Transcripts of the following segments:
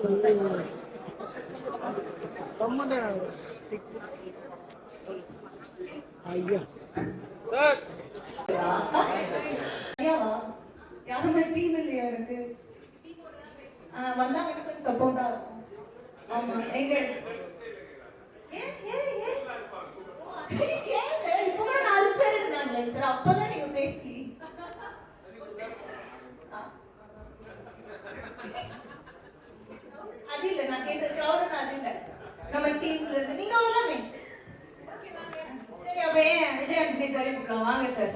ஐயா சார் ஐயாவா யாருமே டீம் இல்லையா எனக்கு வந்தாங்கன்னா கொஞ்சம் சப்போர்ட்டா இருக்கும். ஆமா எங்க ஏன் சார் இப்ப கூட 4 பேர் இருந்தாங்களே சார் அப்பதான் நீங்க பேசி அது இல்ல நான் கேட்ட கிரௌட் அது இல்ல நம்ம டீம்ல இருந்து நீங்க வரலாமே. சரி அப்ப ஏன் விஜய் ஆண்டனி சார் கூப்பிடலாம் வாங்க சார்.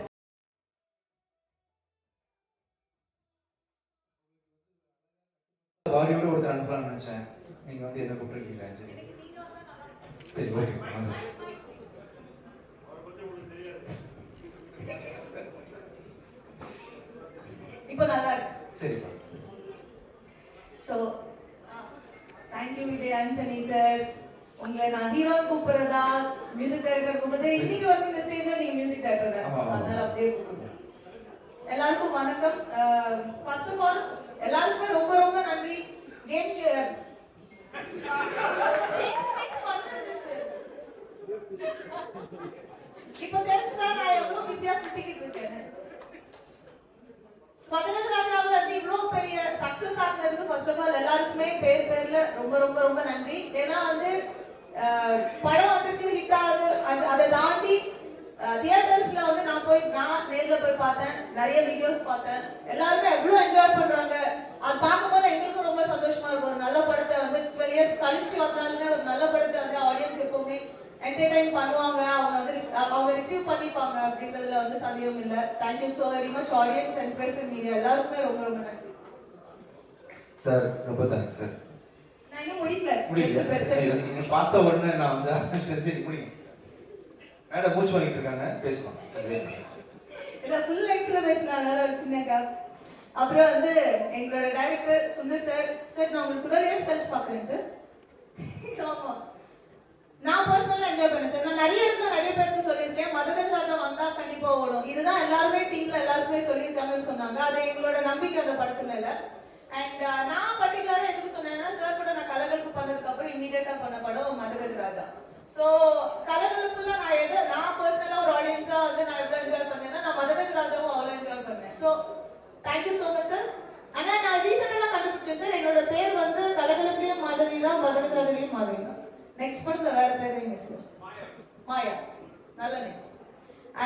பாடியோட ஒருத்தர் அனுப்பலாம்னு நினைச்சேன். நீங்க வந்து என்ன கூப்பிட்டுருக்கீங்களா? சரி ஓகே இப்போ நல்லா இருக்கு. சரி. So thank you Vijay Antony sir. உங்களை நான் ஹீரோ கூப்பிடுறதா மியூசிக் டைரக்டர் கூப்பிடுறது இன்னைக்கு வந்து இந்த ஸ்டேஜ்ல நீங்க மியூசிக் டைரக்டர் தான் அதனால அப்படியே கூப்பிடுறேன். எல்லாருக்கும் வணக்கம். ஃபர்ஸ்ட் ஆஃப் ஆல் எல்லாருக்குமே ரொம்ப ரொம்ப நன்றி. கேம் பேசி வந்துருது சார். இப்ப தெரிஞ்சுதான் நான் எவ்வளவு பிஸியா சுத்திக்கிட்டு இருக்கேன்னு. மதகஜ ராஜாவை வந்து இவ்வளவு பெரிய சக்சஸ் ஆக்குனதுக்கு ஃபர்ஸ்ட் ஆஃப் ஆல் எல்லாருக்குமே பேர்ல ரொம்ப ரொம்ப ரொம்ப நன்றி. ஏன்னா வந்து படம் வந்துட்டு ஹிட் ஆகுது, அதை தாண்டி தியேட்டர்ஸ்ல வந்து நான் நேர்ல போய் பார்த்தேன், நிறைய வீடியோஸ் பார்த்தேன். எல்லாருமே எவ்வளவு என்ஜாய் பண்றாங்க. அது பார்க்கும்போது எங்களுக்கும் ரொம்ப சந்தோஷமா இருக்கும். ஒரு நல்ல படத்தை வந்து 12 இயர்ஸ் கழிச்சு வந்தாலுமே ஒரு நல்ல படத்தை வந்து ஆடியன்ஸ் எப்பவுமே என்டர்டைன் பண்ணுவாங்க, அவங்க ரிசீவ் பண்ணிப்பாங்க அப்படின்றதுல வந்து சந்தேகம் இல்லை. Thank you so very much audience and press and media எல்லாருக்குமே ரொம்ப ரொம்ப நன்றி சார். ரொம்ப தேங்க்ஸ் சார். நான் இன்னும் முடிக்கல. நீங்க பார்த்த உடனே நான் வந்து சரி முடிங்க மேடம் மூச்சு வாங்கிட்டு இருக்காங்க பேசலாம். இத ஃபுல் லெங்க்ல பேசுறாங்க ஒரு சின்ன கேப். அப்புறம் வந்து எங்களோட டைரக்டர் சுந்தர் சார் நான் உங்களுக்கு 12 இயர்ஸ் கழிச்சு பார்க்குறேன் சார். ஆமா நான் பர்சனலா என்ஜாய் பண்ணேன் சார். நான் நிறைய இடத்துல நிறைய பேருக்கு சொல்லியிருக்கேன் மதகஜ ராஜா வந்தா கண்டிப்பா ஓடும். இதுதான் எல்லாருமே டீம்ல எல்லாருக்குமே சொல்லியிருக்காங்கன்னு சொன்னாங்க. அது எங்களோட நம்பிக்கை அந்த படத்து மேல. அண்ட் நான் பர்டிகுலரா எதுக்கு சொன்னேன்னா சார் கூட நான் கலகலப்பு பண்ணதுக்கு அப்புறம் இமீடியட்டா பண்ண படம் மதகஜ ராஜா. ஸோ கலகலப்புல நான் பர்சனலா ஒரு ஆடியன்ஸா வந்து நான் எவ்வளவு என்ஜாய் பண்ணேன்னா நான் மதகஜ ராஜாவும் அவ்வளோ என்ஜாய் பண்ணேன். So thank you so much sir. ஆனா நான் ரீசெண்டாக தான் கண்டுபிடிச்சேன் சார். என்னோட பேர் வந்து கலகலப்புலயும் மாதவி தான், மதகஜ ராஜாலையும் மாதவி தான். நெக்ஸ்ட் படத்துல வேற பேர் வைங்க சார். மாயா நல்ல name.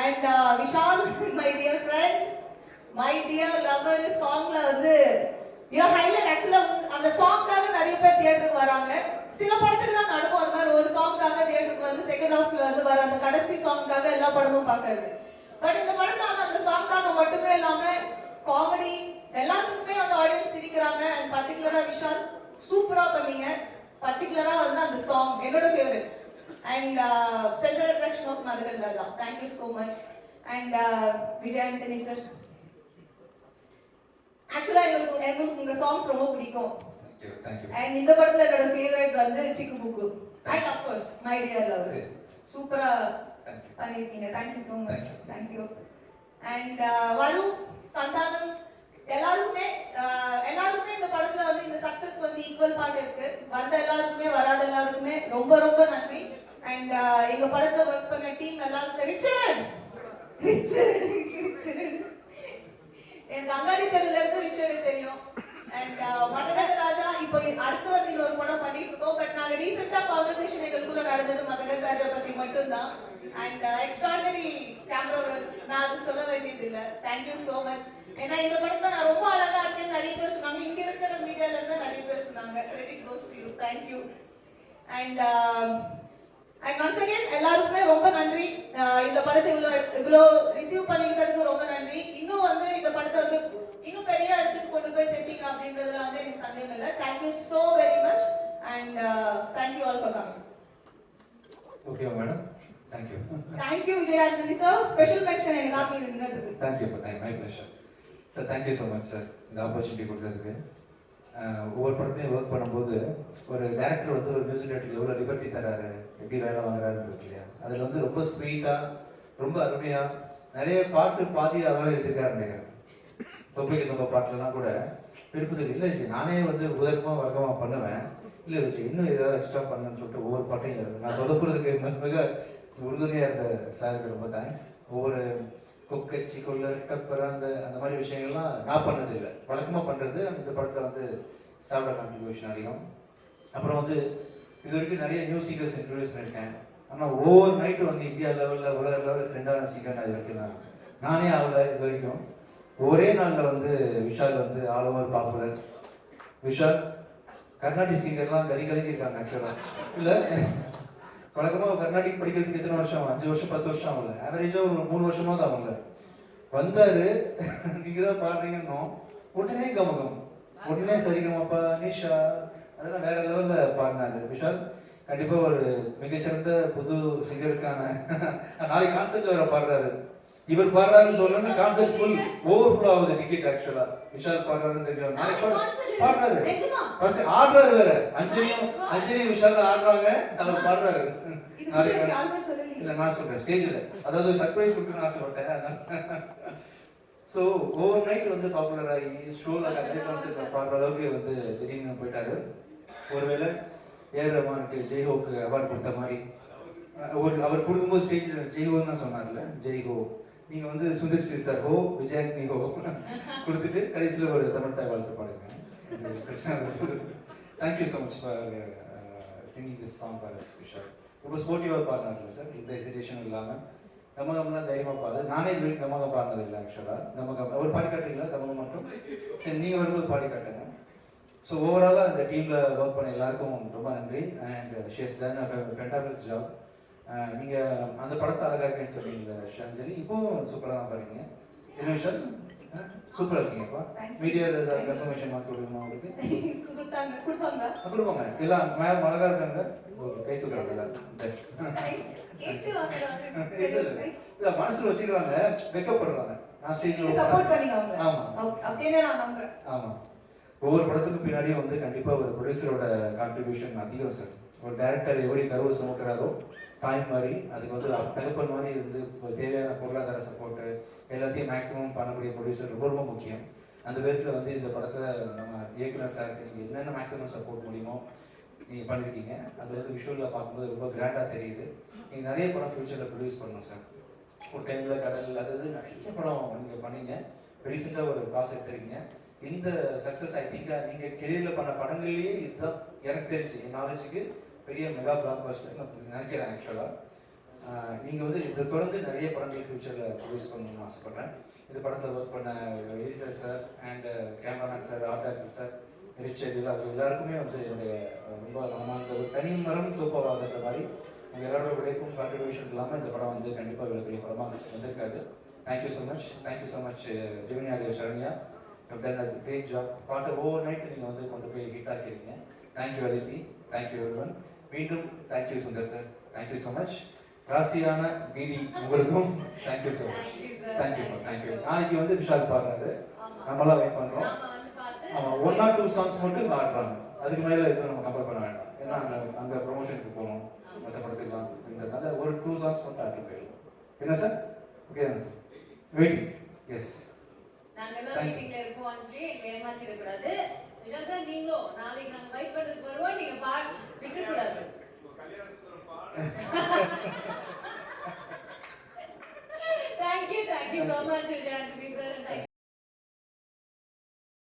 And Vishal my dear friend, my dear lover சாங்ல வந்து யூஆர் ஹைலைட். ஆக்சுவலா அந்த சாங்காக நிறைய பேர் தியேட்டருக்கு வராங்க. சில படத்துக்கு தான் நடக்கும் அது மாதிரி. ஒரு சாங்காக தியேட்டருக்கு வந்து செகண்ட் ஹாஃப்ல வந்து வர அந்த கடைசி சாங்காக எல்லா படமும் பார்க்கறது. பட் இந்த படத்துல அந்த சாங்காக மட்டுமே இல்லாம காமெடி எல்லாத்துக்குமே அந்த ஆடியன்ஸ் சிரிக்கிறாங்க. அண்ட் பர்டிகுலரா விஷால் சூப்பரா பண்ணீங்க. பர்டிகுலரா வந்து அந்த சாங் என்னோட favourite. And centre attraction of Madhagaja Raja. Thank you so much. And Vijay Antony sir, ஆக்சுவலா எங்களுக்கு உங்க சாங்ஸ் ரொம்ப பிடிக்கும். அண்ட் இந்த படத்துல என்னோட ஃபேவரட் வந்து சிக்கு book and half course my dear love. சூப்பரா பண்ணிருக்கீங்க. Thank you so much. Thank you. And Varun, Santhanam எல்லாருமே இந்த படத்துல வந்து இந்த சக்சஸ் வந்து ஈக்குவல் பார்ட் இருக்கு. வந்த எல்லாருக்குமே வராத எல்லாருக்குமே ரொம்ப ரொம்ப நன்றி. அண்ட் எங்க படத்துல ஒர்க் பண்ண டீம் எல்லாருக்கும் ரிச்சர்ட் எனக்கு அங்காடி தெருல இருந்து ரிச்சர்டு தெரியும். அண்ட் மதகஜ ராஜா இப்போ அடுத்து வந்து இன்னொரு படம் பண்ணிட்டு இருக்கோம். பட் நாங்க ரீசெண்டா கான்வர்சேஷன் எங்களுக்குள்ள நடந்தது மதகஜ ராஜா பத்தி மட்டும்தான். அண்ட் எக்ஸ்ட்ராடனரி கேமரா நான் அது சொல்ல வேண்டியது இல்லை. Thank you so much. ஏன்னா இந்த படத்துல நான் ரொம்ப அழகா இருக்கேன்னு நிறைய பேர் சொன்னாங்க. இங்க இருக்கிற மீடியால இருந்து நிறைய பேர் சொன்னாங்க. Credit goes to you. Thank you. And once again எல்லாருக்குமே ரொம்ப நன்றி. இந்த படத்தை இவ்வளோ ரிசீவ் பண்ணிக்கிட்டதுக்கு ரொம்ப நன்றி. இன்னும் வந்து இந்த படத்தை வந்து இன்னும் பெரிய இடத்துக்கு கொண்டு போய் சேர்ப்பீங்க அப்படின்றதுல வந்து எனக்கு சந்தேகம் இல்லை. Thank you so very much. And thank you all for coming. Okay madam. Thank you. Thank you Vijay Antony sir. Special mention எனக்கு ஆப்பி இருந்ததுக்கு. Thank you. My pleasure sir. Thank you so much sir இந்த ஆப்பர்ச்சுனிட்டி கொடுத்ததுக்கு. ஒவ்வொரு படத்தையும் ஒர்க் பண்ணும்போது ஒரு டேரக்டர் வந்து ஒரு மியூசிக் டேரக்டருக்கு எவ்வளோ லிபர்ட்டி தராரு, எப்படி வேலை வாங்குறாருன்றது இல்லையா, அதில் வந்து ரொம்ப ஸ்வீட்டாக ரொம்ப அருமையாக நிறைய பாட்டு பாதி அதாவது எழுதியிருக்காரு நினைக்கிறேன். தொம்பைக்கு தொம்ப பாட்டுலலாம் கூட விருப்பத்தில் இல்லை நானே வந்து உதர்க்கமாக வழக்கமாக பண்ணுவேன். இல்லை வச்சு இன்னும் ஏதாவது எக்ஸ்ட்ரா பண்ணுன்னு சொல்லிட்டு ஒவ்வொரு பாட்டையும் நான் சொதப்புறதுக்கு மிக உறுதுணையாக இருந்த சாருக்கு ரொம்ப தேங்க்ஸ். ஒவ்வொரு கொக்கச்சி கொள்ள டப்பர் அந்த மாதிரி விஷயங்கள்லாம் நான் பண்ணதில்லை, வழக்கமாக பண்ணுறது இந்த படத்தில் வந்து சாரோட கான்ட்ரிபியூஷன் அதிகம். அப்புறம் வந்து இது வரைக்கும் நிறைய நியூ சிங்கர்ஸ் இன்ட்ரடியூஸ் பண்ணியிருக்கேன். ஆனால் ஓவர் நைட்டு வந்து இந்தியா லெவலில் உலக லெவலில் ட்ரெண்டான சிங்கர் நான் இது வரைக்கும் நானே ஆகலை இது வரைக்கும். ஒரே நாளில் வந்து விஷால் வந்து all over popular. Vishal Carnatic சிங்கர்லாம் கறிக்கிருக்காங்க ஆக்சுவலாக. இல்லை வழக்கமாக கர்நாடிக் படிக்கிறதுக்கு எத்தனை வருஷம் ஆகும்? 5 வருஷம் 10 வருஷம் ஆகல, ஆவரேஜாக ஒரு 3 வருஷமாவது ஆகல. வந்தார், நீங்கள் தான் பாடுறீங்கன்னோ உடனே கமகம், உடனே சரிகமப்பா நிஷா அதெல்லாம் வேற லெவலில் பாடினாரு விஷால். கண்டிப்பாக ஒரு மிகச்சிறந்த புது சிங்கருக்கான நாளைக்கு கான்சர்ட்ல வேற பாடுறாரு. இவர் பாடுறாருன்னு சொல்றது கான்செப்ட் ஃபுல் ஓவர்ஃப்ளோ ஆகுது டிக்கெட். ஆக்சுவலா விஷால் பாடுறாருன்னு தெரிஞ்சவங்க நாளைக்கு பாடுறாரு, ஃபர்ஸ்ட் ஆடுறாரு வேற. அஞ்சலியும் விஷால் ஆடுறாங்க, அவர் பாடுறாரு நாளைக்கு. இல்ல நான் சொல்றேன் ஸ்டேஜ்ல, அதாவது சர்ப்ரைஸ் கொடுக்கணும்னு ஆசைப்பட்டேன் அதான். ஸோ ஓவர் நைட் வந்து பாப்புலர் ஆகி ஷோல அதே கான்செப்ட்ல பாடுற அளவுக்கு வந்து திடீர்னு போயிட்டாரு. ஒருவேளை ஏஆர் ரஹ்மானுக்கு ஜெய்ஹோக்கு அவார்டு கொடுத்த மாதிரி அவர் கொடுக்கும்போது ஸ்டேஜில் ஜெய்ஹோன்னு தான் சொன்னார்ல, ஜெய்ஹோ நீங்கள் வந்து சுந்தர் சி சார் ஹோ விஜய் நீ ஹோ கொடுத்துட்டு கடைசியில் ஒரு தமிழ் தாய் வாழ்த்து பாடுங்க. Thank you so much for singing this song for us Vishal. ரொம்ப ஸ்போர்ட்டிவாக பாடினார்ல சார், எந்த ஹெசிடேஷனும் இல்லாமல். கமகம்லாம் தைரியமாக பாடு. நானே இது வரைக்கும் கமகம் பாடினது இல்லை ஆக்சுவலாக. கமகம் அவர் பாடி காட்டுறீங்களா? கமகம் மட்டும் சரி, நீங்கள் வரும்போது பாடி காட்டுங்க. ஸோ ஓவராலாக இந்த டீமில் ஒர்க் பண்ண எல்லாருக்கும் ரொம்ப நன்றி. And she's done fantabulous job. நீங்கள் அந்த படத்தை அழகாக இருக்கேன்னு சொல்றீங்க ஷாஞ்சலி, இப்போவும் சூப்பராக தான் பாருங்க. என்ன விஷயம் சூப்பராக இருக்கீங்கப்பா. மீடியாவில் ஏதாவது கன்ஃபர்மேஷன் மார்க் கொடுக்கணுமா உங்களுக்கு? கொடுப்பாங்க எல்லாம் மேம் அழகாக இருக்காங்க, கை தூக்குறாங்க இல்லை மனசில் வச்சுக்கிறாங்க, வெக்கப்படுறாங்க. நான் ஸ்டேஜில் சப்போர்ட் பண்ணீங்க அவங்க. ஆமாம் அப்படியே நான் நம்புறேன். ஆமாம், ஒவ்வொரு படத்துக்கும் பின்னாடியும் வந்து கண்டிப்பாக ஒரு ப்ரொடியூசரோட கான்ட்ரிபியூஷன் அதிகம் சார். ஒரு டைரக்டர் எப்படி கருவை சுமக்கிறாரோ தாய் மாதிரி, அதுக்கு வந்து தகப்பன் மாதிரி இருந்து தேவையான பொருளாதார சப்போர்ட்டு எல்லாத்தையும் மேக்ஸிமம் பண்ணக்கூடிய ப்ரொடியூசர் ரொம்ப ரொம்ப முக்கியம். அந்த விதத்தில் வந்து இந்த படத்தில் நம்ம இயக்குனர் சாருக்கு நீங்கள் என்னென்ன மேக்ஸிமம் சப்போர்ட் முடியுமோ நீங்கள் பண்ணியிருக்கீங்க. அது வந்து விஷுவலில் பார்க்கும்போது ரொம்ப கிராண்டாக தெரியுது. நீங்கள் நிறைய படம் ஃபியூச்சரில் ப்ரொடியூஸ் பண்ணணும் சார். ஒரு டைமில் கடல் அது நிறைய படம் நீங்கள் பண்ணீங்க. ரீசெண்டாக ஒரு பாஸ் எடுத்துருக்கீங்க. இந்த சக்ஸஸ் ஐ திங்க் நீங்கள் கெரியரில் பண்ண படங்கள்லேயே இதுதான் எனக்கு தெரிஞ்சு, என் நாலேஜுக்கு பெரிய மெகா பிளாக் பஸ்டர் நான் நினைக்கிறேன் ஆக்சுவலாக. நீங்கள் வந்து இதை தொடர்ந்து நிறைய படங்கள் ஃபியூச்சரில் ப்ரொடியூஸ் பண்ணணும்னு ஆசைப்பட்றேன். இந்த படத்தில் ஒர்க் பண்ண editor sir and cameraman sir, art director sir, ரிச்சர் அவங்க எல்லாருக்குமே வந்து என்னுடைய ரொம்ப மனமார்ந்த ஒரு தனி மரம் தோப்பவாதன்ற மாதிரி உங்கள் எல்லாரோட உழைப்பும் கான்ட்ரிபியூஷன் இல்லாமல் இந்த படம் வந்து கண்டிப்பாக இவ்வளோ பெரிய படமாக வந்திருக்காது. Thank you so much. Thank you so much Gemini audio Saranya. Done a great job. பாட்டை ஓவர் நைட் நீங்கள் வந்து கொண்டு போய் ஹிட் ஆக்கியிருக்கீங்க. Thank you Aditi, thank you everyone. மீண்டும் thank you Sundar sir, thank you so much. ராசியான பிடி உங்களுக்கும் thank you so much. Thank you thank you. நாளைக்கு வந்து விஷால் பாடுறாரு, நம்மளாம் வெயிட் பண்ணுறோம். ஆமாம், 1 or 2 சாங்ஸ் மட்டும் ஆடுறாங்க, அதுக்கு மேலே எதுவும் நம்ம கம்பேர் பண்ண வேண்டாம். ஏன்னா அங்கே ப்ரொமோஷனுக்கு போகணும், மற்ற படத்துக்கலாம் அப்படின்றதுனால ஒரு 2 சாங்ஸ் மட்டும் ஆட்டு போயிடலாம். என்ன சார்? ஓகே தானே சார்? வெயிட்டிங். எஸ், நாங்கெல்லாம் மீட்டிங்ல இருப்போம். அஞ்சலி எங்களை ஏமாத்திட கூடாது. விஷால் சார் நீங்களும் நாளைக்கு நாங்க வெயிட் பண்றதுக்கு வருவோம், நீங்க விட்டுற கூடாது. Thank you so much, Vijay Anjali sir.